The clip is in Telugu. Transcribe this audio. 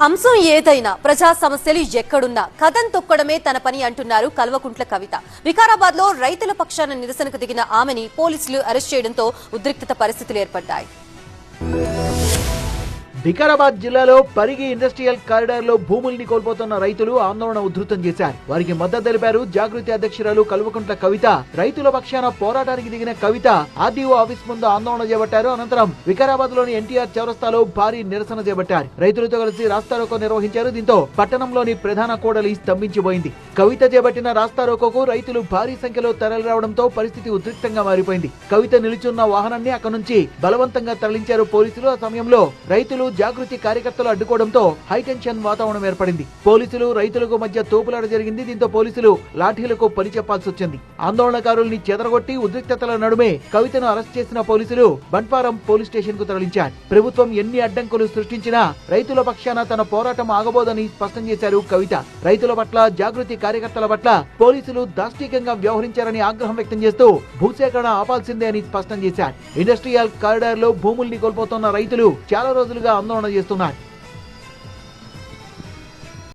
అంశం ఏదైనా ప్రజా సమస్యలు ఎక్కడున్నా కథం తొక్కడమే తన పని అంటున్నారు కల్వకుంట్ల కవిత. వికారాబాద్ లో రైతుల పక్షాన నిరసనకు దిగిన ఆమెని పోలీసులు అరెస్ట్ చేయడంతో ఉద్రిక్తత పరిస్థితులు ఏర్పడ్డాయి. వికారాబాద్ జిల్లాలో పరిగి ఇండస్ట్రియల్ కారిడార్ లో భూముల్ని కోల్పోతున్న రైతులు ఆందోళన ఉధృతం చేశారు. వారికి మద్దతు తెలిపారు జాగృతి అధ్యక్షురాలు కల్వకుంట్ల కవిత. రైతుల పక్షాన పోరాటానికి దిగిన కవిత ఆర్డీఓ ఆఫీస్ ముందు ఆందోళన చేపట్టారు. అనంతరం వికారాబాద్ లోని ఎన్టీఆర్ చౌరస్తాలో భారీ నిరసన చేపట్టారు. రైతులతో కలిసి రాస్తారోకో నిర్వహించారు. దీంతో పట్టణంలోని ప్రధాన కూడలి స్తంభించిపోయింది. కవిత చేపట్టిన రాస్తారోకోకు రైతులు భారీ సంఖ్యలో తరలిరావడంతో పరిస్థితి ఉద్రిక్తంగా మారిపోయింది. కవిత నిలుచున్న వాహనాన్ని అక్కడి నుంచి బలవంతంగా తరలించారు పోలీసులు. ఆ సమయంలో రైతులు జాగృతి కార్యకర్తలు అడ్డుకోవడంతో హైటెన్షన్ వాతావరణం ఏర్పడింది. పోలీసులు రైతులకు మధ్య తోపులాట జరిగింది. దీంతో పోలీసులు లాఠీలకు పని చెప్పాల్సి వచ్చింది. ఆందోళనకారుల్ని చెదరగొట్టి ఉద్రిక్తతల నడుమే కవితను అరెస్ట్ చేసిన పోలీసులు బంట్పారం పోలీస్ స్టేషన్ కు తరలించారు. ప్రభుత్వం ఎన్ని అడ్డంకులు సృష్టించినా రైతుల పక్షాన తన పోరాటం ఆగబోదని స్పష్టం చేశారు కవిత. రైతుల పట్ల, జాగృతి కార్యకర్తల పట్ల పోలీసులు దాష్టీకంగా వ్యవహరించారని ఆగ్రహం వ్యక్తం చేస్తూ భూసేకరణ ఆపాల్సిందే అని స్పష్టం చేశారు. ఇండస్ట్రియల్ కారిడార్ లో భూముల్ని కోల్పోతున్న రైతులు చాలా రోజులుగా ఆందోళన చేస్తున్నారు.